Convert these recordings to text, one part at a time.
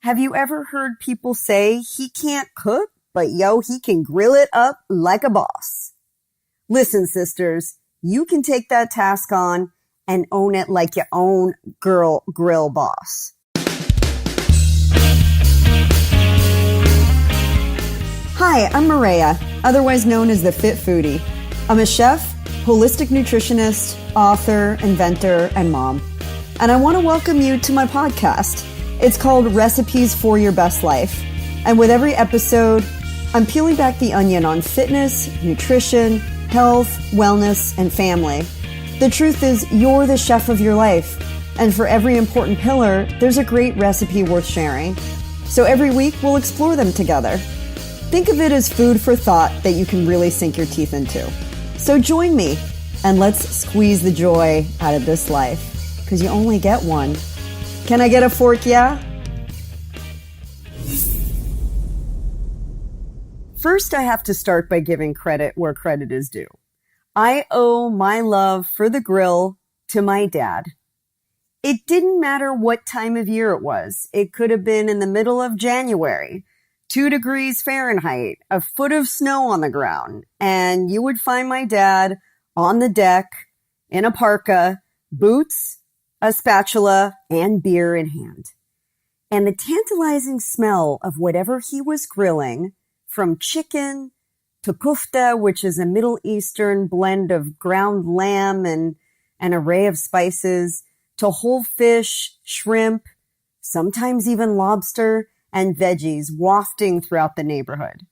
Have you ever heard people say he can't cook, but he can grill it up like a boss? Listen, sisters, you can take that task on and own it like your own girl grill boss. Hi, I'm Mareya, otherwise known as the Fit Foodie. I'm a chef, holistic nutritionist, author, inventor, and mom. And I want to welcome you to my podcast. It's called Recipes for Your Best Life. And with every episode, I'm peeling back the onion on fitness, nutrition, health, wellness, and family. The truth is, you're the chef of your life. And for every important pillar, there's a great recipe worth sharing. So every week, we'll explore them together. Think of it as food for thought that you can really sink your teeth into. So join me, and let's squeeze the joy out of this life, because you only get one. Can I get a fork, yeah? First, I have to start by giving credit where credit is due. I owe my love for the grill to my dad. It didn't matter what time of year it was. It could have been in the middle of January, 2 degrees Fahrenheit, a foot of snow on the ground, and you would find my dad on the deck in a parka, boots, a spatula, and beer in hand. And the tantalizing smell of whatever he was grilling, from chicken to kufta, which is a Middle Eastern blend of ground lamb and an array of spices, to whole fish, shrimp, sometimes even lobster, and veggies wafting throughout the neighborhood.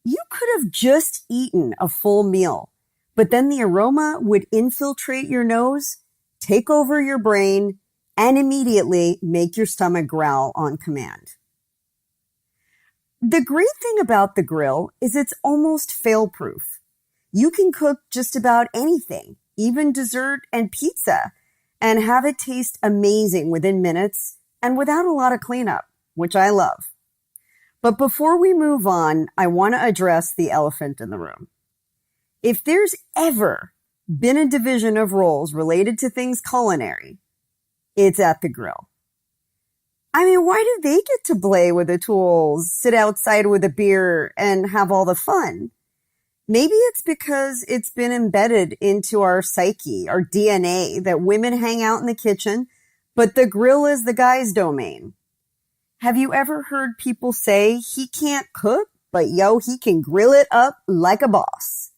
You could have just eaten a full meal, but then the aroma would infiltrate your nose, take over your brain, and immediately make your stomach growl on command. The great thing about the grill is it's almost fail-proof. You can cook just about anything, even dessert and pizza, and have it taste amazing within minutes and without a lot of cleanup, which I love. But before we move on, I want to address the elephant in the room. If there's ever been a division of roles related to things culinary, it's at the grill. I mean, why do they get to play with the tools, sit outside with a beer, and have all the fun? Maybe it's because it's been embedded into our psyche, our DNA, that women hang out in the kitchen, but the grill is the guy's domain. Have you ever heard people say he can't cook, but he can grill it up like a boss?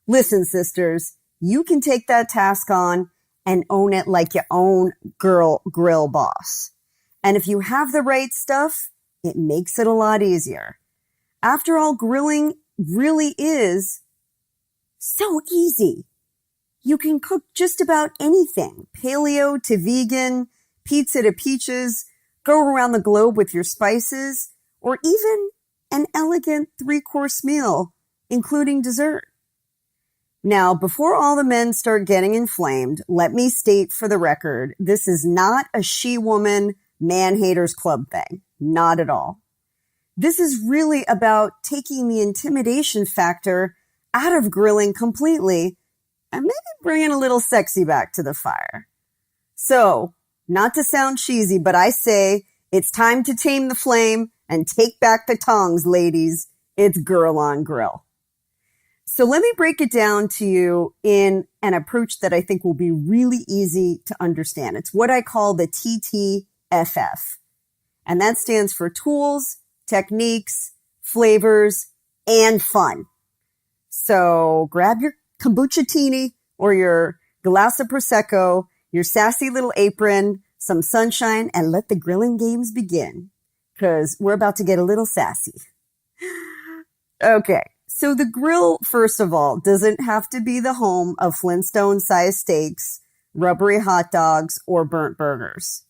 Listen, sisters, you can take that task on and own it like your own girl grill boss. And if you have the right stuff, it makes it a lot easier. After all, grilling really is so easy. You can cook just about anything, paleo to vegan, pizza to peaches, go around the globe with your spices, or even an elegant 3-course meal, including dessert. Now, before all the men start getting inflamed, let me state for the record, this is not a she-woman man-haters club thing. Not at all. This is really about taking the intimidation factor out of grilling completely and maybe bringing a little sexy back to the fire. So, not to sound cheesy, but I say it's time to tame the flame and take back the tongs, ladies. It's girl on grill. So let me break it down to you in an approach that I think will be really easy to understand. It's what I call the TTFF. And that stands for tools, techniques, flavors, and fun. So grab your kombucha-tini or your glass of Prosecco, your sassy little apron, some sunshine, and let the grilling games begin. Because we're about to get a little sassy. Okay. So the grill, first of all, doesn't have to be the home of Flintstone-sized steaks, rubbery hot dogs, or burnt burgers.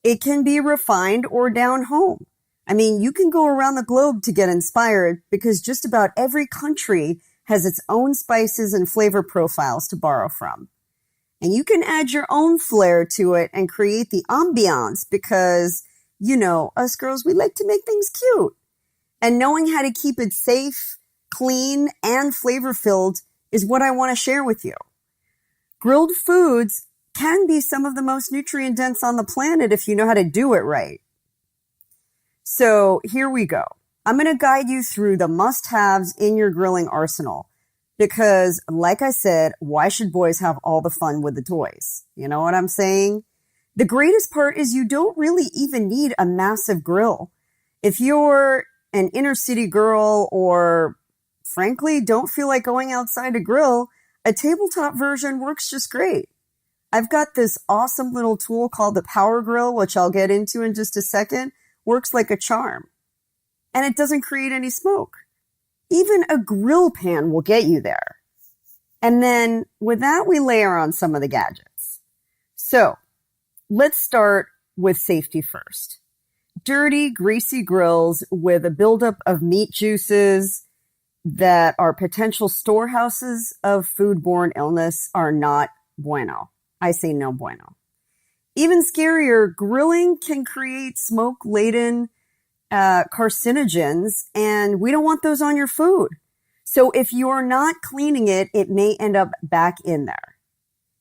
It can be refined or down home. I mean, you can go around the globe to get inspired because just about every country has its own spices and flavor profiles to borrow from. And you can add your own flair to it and create the ambiance because, us girls, we like to make things cute. And knowing how to keep it safe, clean, and flavor-filled is what I want to share with you. Grilled foods can be some of the most nutrient-dense on the planet if you know how to do it right. So here we go. I'm going to guide you through the must-haves in your grilling arsenal because, like I said, why should boys have all the fun with the toys? You know what I'm saying? The greatest part is you don't really even need a massive grill. If you're an inner city girl or, frankly, don't feel like going outside to grill, a tabletop version works just great. I've got this awesome little tool called the Power Grill, which I'll get into in just a second. Works like a charm. And it doesn't create any smoke. Even a grill pan will get you there. And then with that, we layer on some of the gadgets. So let's start with safety first. Dirty, greasy grills with a buildup of meat juices that are potential storehouses of foodborne illness are not bueno. I say no bueno. Even scarier, grilling can create smoke-laden carcinogens, and we don't want those on your food. So if you're not cleaning it, it may end up back in there.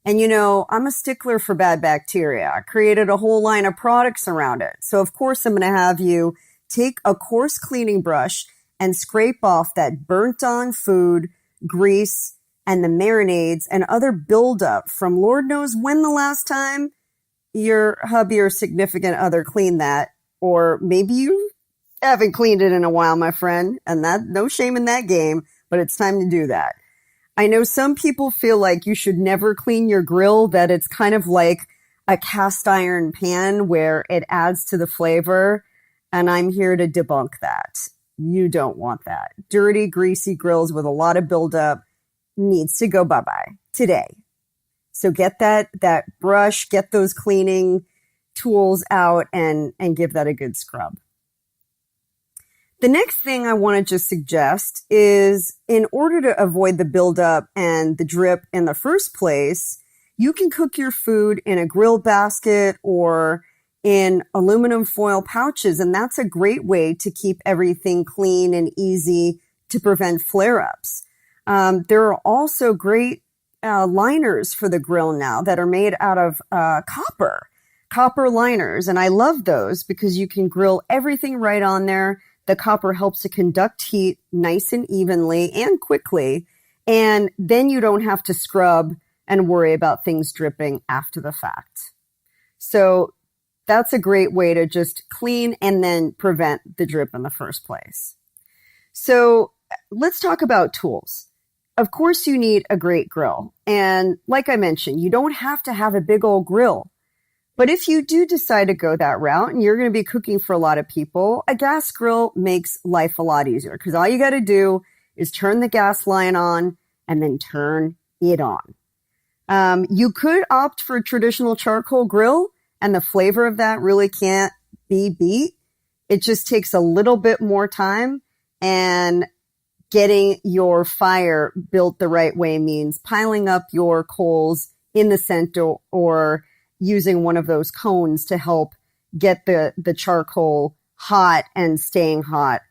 And you know, I'm a stickler for bad bacteria. I created a whole line of products around it. So of course, I'm going to have you take a coarse cleaning brush and scrape off that burnt on food, grease, and the marinades and other buildup from Lord knows when the last time your hubby or significant other cleaned that, or maybe you haven't cleaned it in a while, my friend, and that no shame in that game, but it's time to do that. I know some people feel like you should never clean your grill, that it's kind of like a cast iron pan where it adds to the flavor, and I'm here to debunk that. You don't want that. Dirty, greasy grills with a lot of buildup needs to go bye-bye today. So get that brush, get those cleaning tools out and give that a good scrub. The next thing I want to just suggest is in order to avoid the buildup and the drip in the first place, you can cook your food in a grill basket or in aluminum foil pouches. And that's a great way to keep everything clean and easy to prevent flare-ups. There are also great liners for the grill now that are made out of copper liners. And I love those because you can grill everything right on there. The copper helps to conduct heat nice and evenly and quickly. And then you don't have to scrub and worry about things dripping after the fact. So that's a great way to just clean and then prevent the drip in the first place. So let's talk about tools. Of course, you need a great grill. And like I mentioned, you don't have to have a big old grill. But if you do decide to go that route and you're going to be cooking for a lot of people, a gas grill makes life a lot easier because all you got to do is turn the gas line on and then turn it on. You could opt for a traditional charcoal grill, and the flavor of that really can't be beat. It just takes a little bit more time, and getting your fire built the right way means piling up your coals in the center or using one of those cones to help get the charcoal hot and staying hot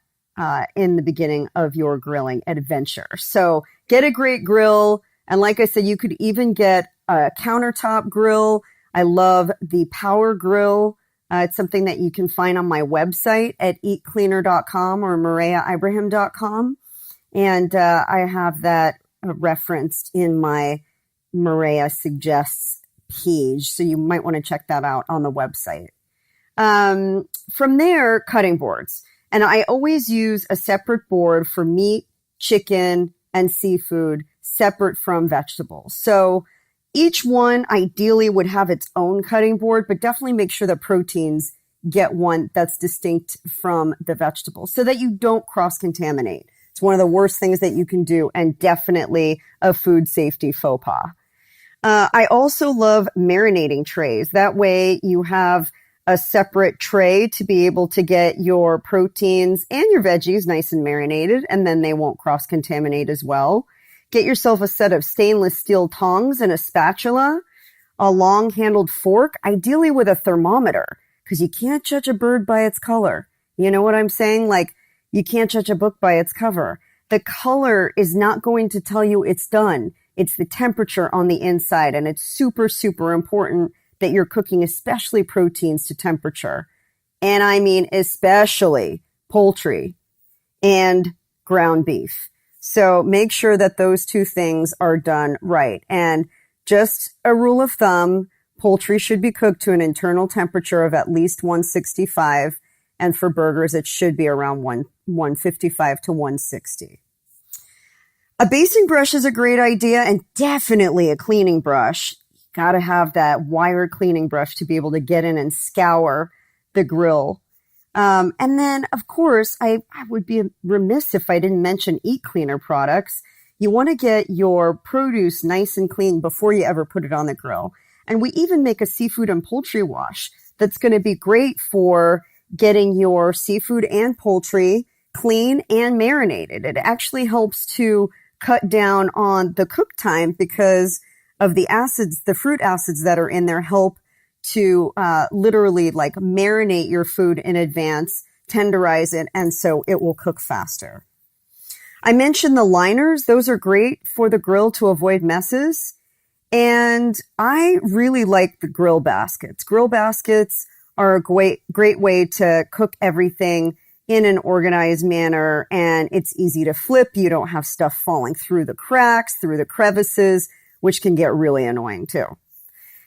in the beginning of your grilling adventure. So get a great grill. And like I said, you could even get a countertop grill. I love the Power Grill. It's something that you can find on my website at eatcleaner.com or mareyaibrahim.com. And I have that referenced in my Mareya Suggests page. So you might want to check that out on the website. From there, cutting boards. And I always use a separate board for meat, chicken, and seafood separate from vegetables. So each one ideally would have its own cutting board, but definitely make sure the proteins get one that's distinct from the vegetables so that you don't cross-contaminate. It's one of the worst things that you can do and definitely a food safety faux pas. I also love marinating trays. That way you have a separate tray to be able to get your proteins and your veggies nice and marinated, and then they won't cross-contaminate as well. Get yourself a set of stainless steel tongs and a spatula, a long-handled fork, ideally with a thermometer, because you can't judge a bird by its color. You know what I'm saying? Like, you can't judge a book by its cover. The color is not going to tell you it's done. It's the temperature on the inside, and it's super, super important that you're cooking, especially proteins, to temperature. And I mean, especially poultry and ground beef. So make sure that those two things are done right. And just a rule of thumb, poultry should be cooked to an internal temperature of at least 165. And for burgers, it should be around 155 to 160. A basting brush is a great idea, and definitely a cleaning brush. Got to have that wire cleaning brush to be able to get in and scour the grill. And then, of course, I would be remiss if I didn't mention eat cleaner products. You want to get your produce nice and clean before you ever put it on the grill. And we even make a seafood and poultry wash that's going to be great for getting your seafood and poultry clean and marinated. It actually helps to cut down on the cook time because of the acids, the fruit acids that are in there help to literally like marinate your food in advance, tenderize it, and so it will cook faster. I mentioned the liners. Those are great for the grill to avoid messes. And I really like the grill baskets. Grill baskets are a great way to cook everything in an organized manner, and it's easy to flip. You don't have stuff falling through the cracks, through the crevices, which can get really annoying too.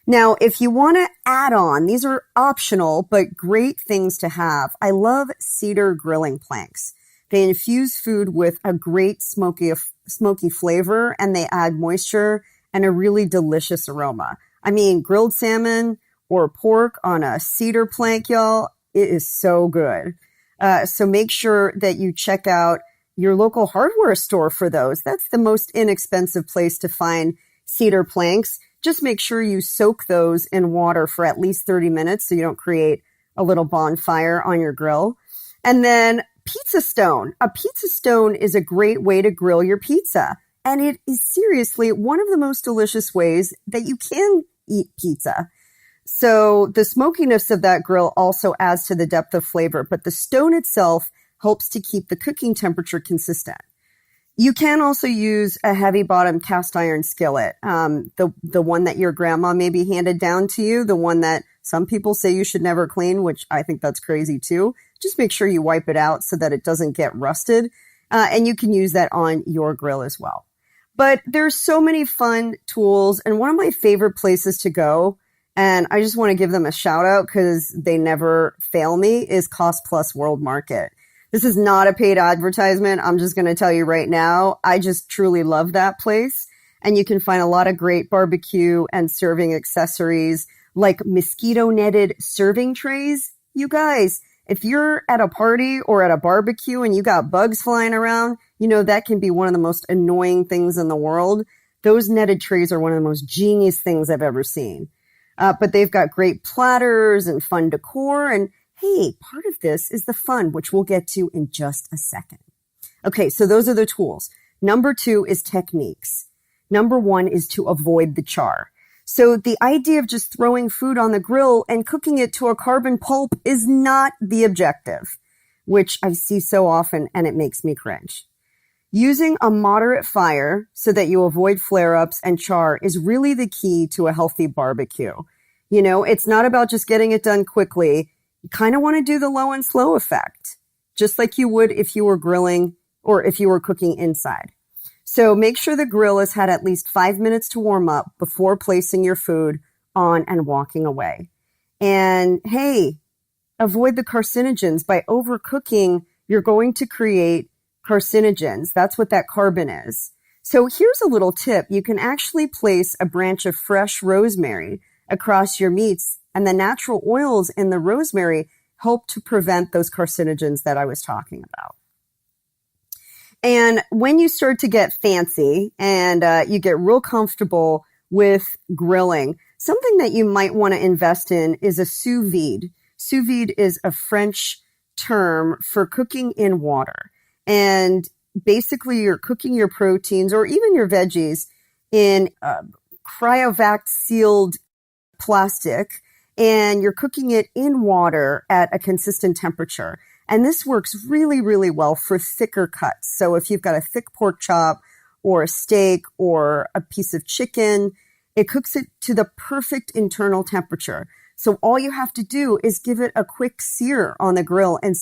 Now, if you want to add on, these are optional, but great things to have. I love cedar grilling planks. They infuse food with a great smoky flavor, and they add moisture and a really delicious aroma. I mean, grilled salmon or pork on a cedar plank, y'all, it is so good. So make sure that you check out your local hardware store for those. That's the most inexpensive place to find cedar planks. Just make sure you soak those in water for at least 30 minutes so you don't create a little bonfire on your grill. And then pizza stone. A pizza stone is a great way to grill your pizza. And it is seriously one of the most delicious ways that you can eat pizza. So the smokiness of that grill also adds to the depth of flavor, but the stone itself helps to keep the cooking temperature consistent. You can also use a heavy bottom cast iron skillet, the one that your grandma maybe handed down to you, the one that some people say you should never clean, which I think that's crazy too. Just make sure you wipe it out so that it doesn't get rusted. And you can use that on your grill as well. But there's so many fun tools, and one of my favorite places to go, and I just want to give them a shout out because they never fail me, is Cost Plus World Market. This is not a paid advertisement. I'm just going to tell you right now, I just truly love that place. And you can find a lot of great barbecue and serving accessories like mosquito netted serving trays. You guys, if you're at a party or at a barbecue and you got bugs flying around, you know, that can be one of the most annoying things in the world. Those netted trays are one of the most genius things I've ever seen. But they've got great platters and fun decor. And hey, part of this is the fun, which we'll get to in just a second. Okay, so those are the tools. Number 2 is techniques. Number 1 is to avoid the char. So the idea of just throwing food on the grill and cooking it to a carbon pulp is not the objective, which I see so often, and it makes me cringe. Using a moderate fire so that you avoid flare-ups and char is really the key to a healthy barbecue. You know, it's not about just getting it done quickly. You kind of want to do the low and slow effect, just like you would if you were grilling or if you were cooking inside. So make sure the grill has had at least 5 minutes to warm up before placing your food on and walking away. And hey, avoid the carcinogens. By overcooking, you're going to create carcinogens. That's what that carbon is. So here's a little tip. You can actually place a branch of fresh rosemary across your meats, and the natural oils in the rosemary help to prevent those carcinogens that I was talking about. And when you start to get fancy and you get real comfortable with grilling, something that you might want to invest in is a sous vide. Sous vide is a French term for cooking in water. And basically you're cooking your proteins or even your veggies in cryovac sealed plastic, and you're cooking it in water at a consistent temperature. And this works really, really well for thicker cuts. So if you've got a thick pork chop or a steak or a piece of chicken, it cooks it to the perfect internal temperature. So all you have to do is give it a quick sear on the grill and